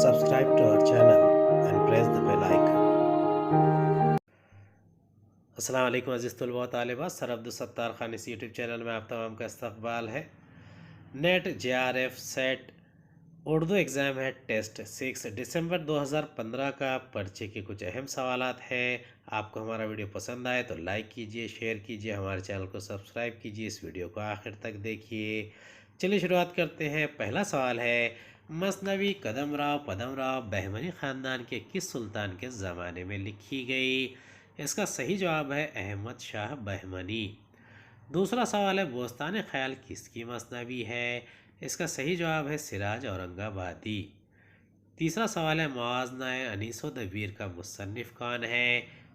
Subscribe to our channel and press the bell icon. अस्सलाम वालेकुम अज़ीज़ तलबा व तालिबात। सर अब्दुलसत्तार खान इस यूट्यूब चैनल में आप तमाम का इस्तकबाल है। Net JRF set Urdu exam है टेस्ट 6 दिसंबर 2015 का पर्चे के कुछ अहम सवालात हैं। आपको हमारा वीडियो पसंद आए तो लाइक कीजिए, शेयर कीजिए, हमारे चैनल को सब्सक्राइब कीजिए, इस वीडियो को आखिर तक देखिए। चलिए शुरुआत करते हैं। पहला सवाल है, मसनवी कदमराव पदमराव बहमनी ख़ानदान के किस सुल्तान के ज़माने में लिखी गई? इसका सही जवाब है अहमद शाह बहमनी। दूसरा सवाल है, बोस्तान ख़याल किसकी मसनवी है? इसका सही जवाब है सिराज औरंगाबादी। तीसरा सवाल है, मुआज़नाए अनीसो दबीर का मुसन्निफ़ कौन है?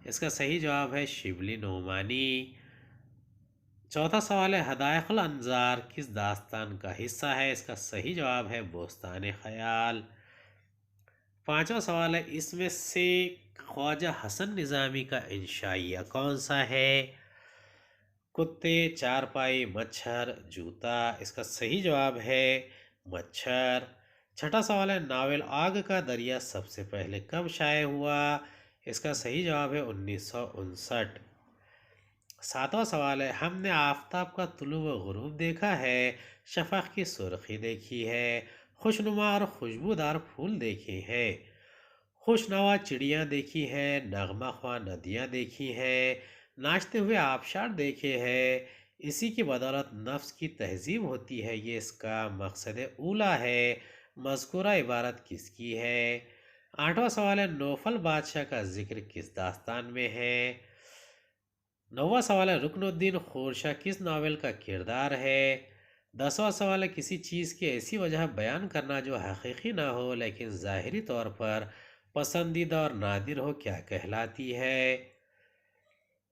इसका सही जवाब है शिबली नोमानी। चौथा सवाल है, हदायकुल अंजार किस दास्तान का हिस्सा है? इसका सही जवाब है बोस्तान ख़याल। पांचवा सवाल है, इसमें से ख्वाजा हसन निज़ामी का इंशाइया कौन सा है? कुत्ते, चारपाई, मच्छर, जूता। इसका सही जवाब है मच्छर। छठा सवाल है, नावल आग का दरिया सबसे पहले कब शाये हुआ? इसका सही जवाब है 1959। सातवां सवाल है, हमने आफताब का तुलू व गुरूब देखा है, शफक की सुर्खी देखी है, खुशनुमा और खुशबूदार फूल देखे हैं, खुशनवा चिड़ियाँ देखी हैं, नगमा ख्वाह नदियाँ देखी हैं, नाचते हुए आबशार देखे हैं। इसी की बदौलत नफ्स की तहजीब होती है, ये इसका मकसद ऊला है। मज़कूरा इबारत किसकी है? आठवां सवाल है, नौफल बादशाह का जिक्र किस दास्तान में है? नौवां सवाल है, रुकनुद्दीन खोरशा किस नावल का किरदार है? दसवां सवाल है, किसी चीज़ की ऐसी वजह बयान करना जो हकीकी ना हो लेकिन ज़ाहिरी तौर पर पसंदीदा और नादिर हो, क्या कहलाती है?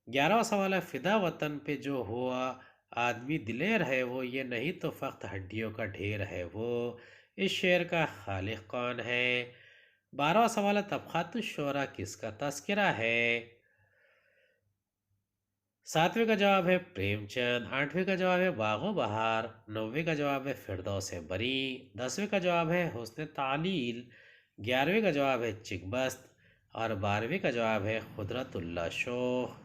11वां सवाल है, फ़िदा वतन पे जो हुआ आदमी दिलेर है वो, ये नहीं तो फ़क्त हड्डियों का ढेर है वो। इस शेर का खालिक कौन है? 12वां सवाल है, तबक़ातुश्शोरा किसका तज़किरा है? 7वें का जवाब है प्रेमचंद। 8वें का जवाब है बागो बहार। 9वें का जवाब है फिरदौस बरी। 10वें का जवाब है हुस्न तालील। 11वें का जवाब है चिकबस्त और 12वें का जवाब है खुदरतुल्ला शोख।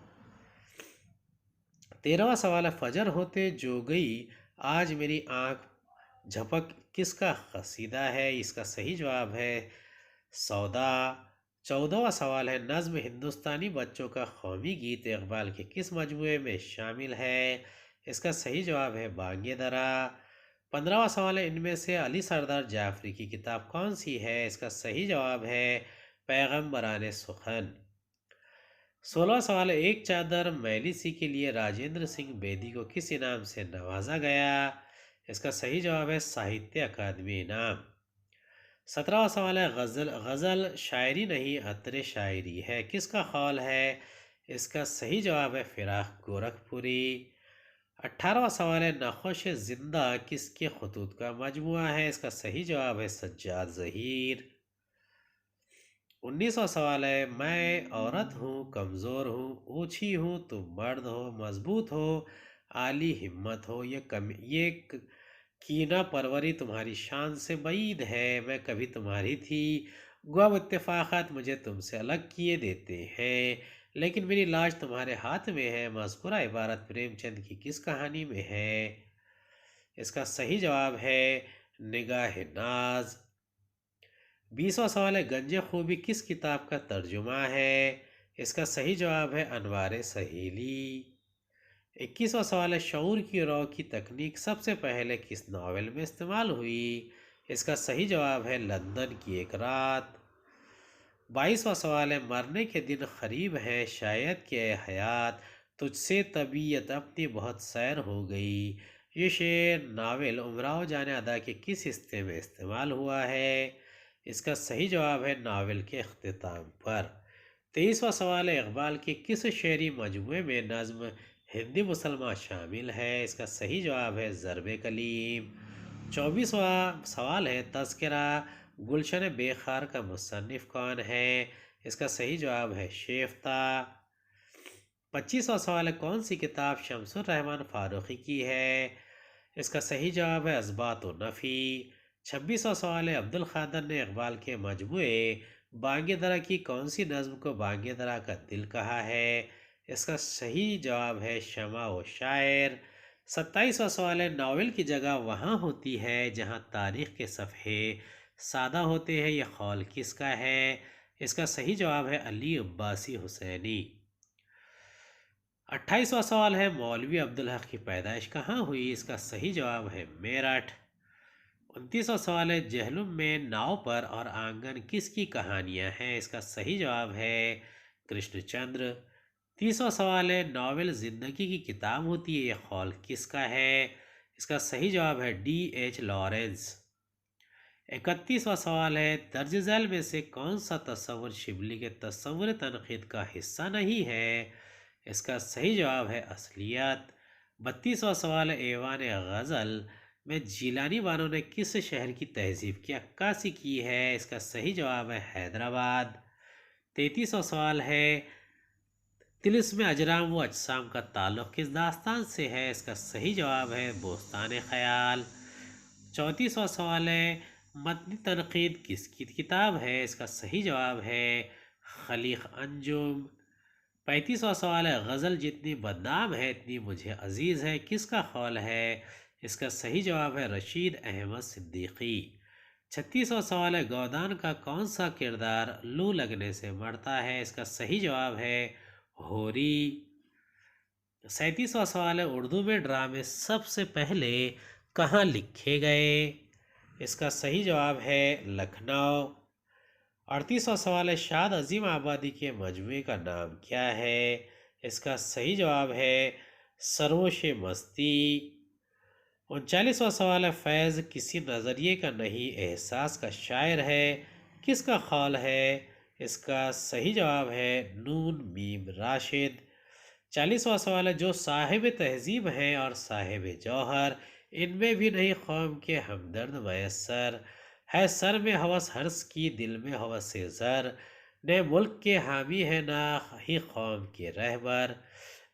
13वां सवाल है, फजर होते जो गई आज मेरी आँख झपक किसका कसीदा है? इसका सही जवाब है सौदा। 14वां सवाल है, नज़्म हिंदुस्तानी बच्चों का कौमी गीत इकबाल के किस मजमूए में शामिल है? इसका सही जवाब है बांगे दरा। 15वां सवाल है, इनमें से अली सरदार जाफरी की किताब कौन सी है? इसका सही जवाब है पैगम्बरान सुखन। 16वां सवाल है, एक चादर मैली सी के लिए राजेंद्र सिंह बेदी को किस इनाम से नवाजा गया? इसका सही जवाब है साहित्य अकादमी इनाम। 17वां सवाल है, गज़ल शायरी नहीं अतरे शायरी है, किसका ख़ौल है? इसका सही जवाब है फ़िराक़ गोरखपुरी। 18वां सवाल है, नक़्श ज़िंदा किसके ख़ुतूत का मजमुआ है? इसका सही जवाब है सज्जाद ज़हीर। 19वां सवाल है, मैं औरत हूँ, कमज़ोर हूँ, ऊँची हूँ, तुम मर्द हो, मज़बूत हो, आली हिम्मत हो, कीना परवरी तुम्हारी शान से बईद है, मैं कभी तुम्हारी थी, गम इत्तेफ़ाक़ात मुझे तुमसे अलग किए देते हैं, लेकिन मेरी लाज तुम्हारे हाथ में है। मज़कूरा इबारत प्रेमचंद की किस कहानी में है? इसका सही जवाब है निगाह नाज। 20वां सवाल है, गंज खूबी किस किताब का तर्जुमा है? इसका सही जवाब है अनवार सहेली। 21वां सवाल है, शऊर की रौ की तकनीक सबसे पहले किस नावल में इस्तेमाल हुई? इसका सही जवाब है लंदन की एक रात। 22वां सवाल है, मरने के दिन करीब है, शायद कि ए हयात तुझसे तबीयत अपनी बहुत सैर हो गई। ये शेर नावल उमराव जान अदा के किस हिस्से में इस्तेमाल हुआ है? इसका सही जवाब है नावल के अख्तिताम पर। 23वां सवाल है, इकबाल के किस शेरी मजमूए में नज़्म हिंदी मुसलमान शामिल है? इसका सही जवाब है ज़रब कलीम। 24वां सवाल है, तज़किरा गुलशन बेखार का मुसन्निफ़ कौन है? इसका सही जवाब है शेफ्ता। 25वां सवाल है, कौन सी किताब शमसुर रहमान फ़ारूक़ी की है? इसका सही जवाब है असबात व नफ़ी। 26वां सवाल है, अब्दुल खादर ने इकबाल के मजमूए बांगे दरा की कौन सी नज्म को बांगे दरा का दिल कहा है? इसका सही जवाब है शमा व शायर। 27वां सवाल है, नावल की जगह वहाँ होती है जहाँ तारीख के सफ़े सादा होते हैं, यह कौल किसका है? इसका सही जवाब है अली अब्बासी हुसैनी। 28वां सवाल है, मौलवी अब्दुल हक की पैदाइश कहाँ हुई? इसका सही जवाब है मेरठ। 29वां सवाल है, जहलुम में नाव पर और आंगन किसकी कहानियाँ हैं? इसका सही जवाब है कृष्णचंद्र। 30वां सवाल है, नावल ज़िंदगी की किताब होती है, यह कौल किसका है? इसका सही जवाब है D.H. लॉरेंस। 31वां सवाल है, दर्ज झैल में से कौन सा तस्वुर शिबली के तस्वुर तनकीद का हिस्सा नहीं है? इसका सही जवाब है असलियत। 32वां सवाल है, ऐवान गज़ल में जीलानी बानो ने किस शहर की तहजीब की अक्कासी की है? इसका सही जवाब है हैदराबाद। 33वां सवाल है, तिलिस्म अजराम व अजसाम का ताल्लुक़ किस दास्तान से है? इसका सही जवाब है बोस्तान ख़याल। 34वां सवाल है, मतनी तनकीद किसकी किताब है? इसका सही जवाब है खलीक अंजुम। 35वां सवाल है, गज़ल जितनी बदनाम है इतनी मुझे अजीज़ है, किसका कौल है? इसका सही जवाब है रशीद अहमद सिद्दीकी। 36वां सवाल है, गोदान का कौन सा किरदार लू लगने से मरता है? इसका सही जवाब है होरी। 37वां सवाल है, उर्दू में ड्रामे सबसे पहले कहाँ लिखे गए? इसका सही जवाब है लखनऊ। 38वां सवाल है, शाद अजीम आबादी के मजमूए का नाम क्या है? इसका सही जवाब है सरोश मस्ती। 39वां सवाल है, फैज़ किसी नज़रिए का नहीं एहसास का शायर है, किसका कौल है? इसका सही जवाब है नून मीम राशिद। 40वां सवाल है, जो साहिब तहजीब हैं और साहिब जौहर, इनमें भी नहीं कौम के हमदर्द मैसर है, सर में हवस हर्स की दिल में हवस से ज़र, ने मुल्क के हामी है ना ही कौम के रहबर,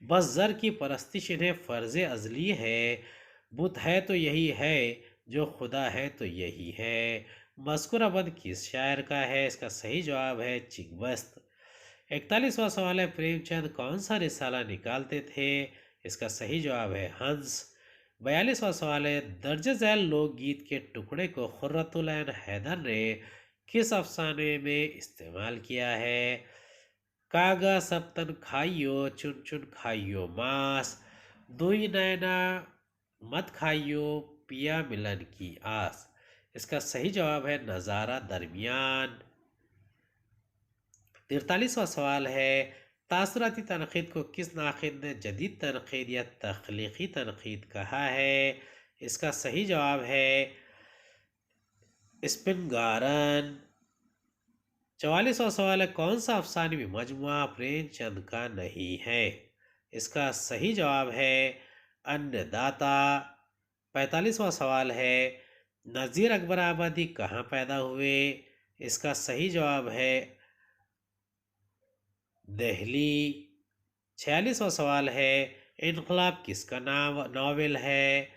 बस ज़र की परस्तिश इन्हें फ़र्ज़ अज़ली है, बुत है तो यही है, जो खुदा है तो यही है। मज़कूरा बंद किस शायर का है? इसका सही जवाब है चिकबस्त। 41वां सवाल है, प्रेमचंद कौन सा रिसाला निकालते थे? इसका सही जवाब है हंस। 42वां सवाल है, दर्ज झैल लोकगीत के टुकड़े को खुर्रतुल ऐन हैदर ने किस अफसाने में इस्तेमाल किया है? कागा सबतन खाइयो चुन चुन खाइयो मांस, दुई नैना मत खाइयो पिया मिलन की आस। इसका सही जवाब है नज़ारा दरमियान। 43वां सवाल है, तासुराती तनक़ीद को किस नाक़िद ने जदीद तनक़ीद या तख्लीक़ी तनक़ीद कहा है? इसका सही जवाब है स्पिनगारन। 44वां सवाल है, कौन सा अफसानवी मजमुआ प्रेमचंद का नहीं है? इसका सही जवाब है अन्नदाता। 45वां सवाल है, नज़ीर अकबर आबादी कहाँ पैदा हुए? इसका सही जवाब है दहली। 46वां सवाल है, इनकलाब किसका नावल है?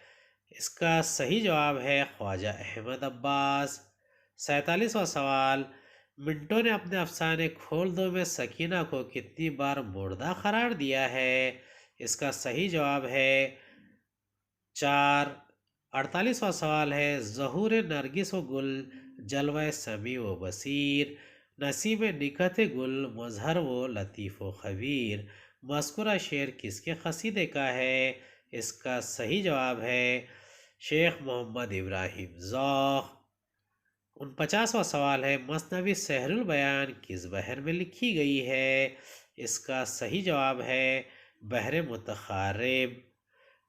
इसका सही जवाब है ख्वाजा अहमद अब्बास। 47वां सवाल, मिंटो ने अपने अफसाने खोल दो में सकीना को कितनी बार मुर्दा करार दिया है? इसका सही जवाब है 4। 48वां सवाल है, ज़हूर नरगिस व गुल जलवा समी व बसीर, नसीब निकत गुल मजहर व लतीफ़ व खबीर, मज़कूरा शेर किसके कसीदे का है? इसका सही जवाब है शेख मोहम्मद इब्राहिम ज़ौक़। 49वां सवाल है, मसनवी सहरुल बयान किस बहर में लिखी गई है? इसका सही जवाब है बहर मुतखारिब।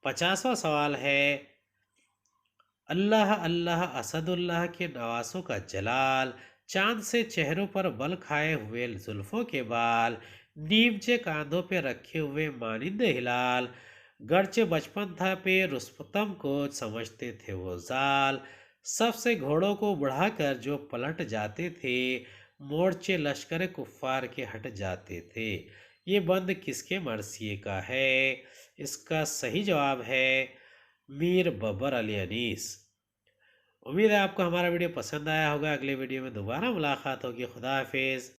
50वां सवाल है, अल्लाह अल्लाह असदुल्लाह के नवासों का जलाल, चांद से चेहरों पर बल खाए हुए जुल्फों के बाल, नीमचे कांधों पे रखे हुए मानिंद हिलाल, गरचे बचपन था पे रुस्तम को समझते थे वो जाल, सबसे घोड़ों को बढ़ाकर जो पलट जाते थे, मोर्चे लश्कर कुफ्फार के हट जाते थे, ये बंद किसके मरसिए का है? इसका सही जवाब है मीर बबर अली अनीस। امید ہے آپ کو ہمارا ویڈیو پسند آیا ہوگا. اگلے ویڈیو میں دوبارہ ملاقات ہوگی. خدا حافظ.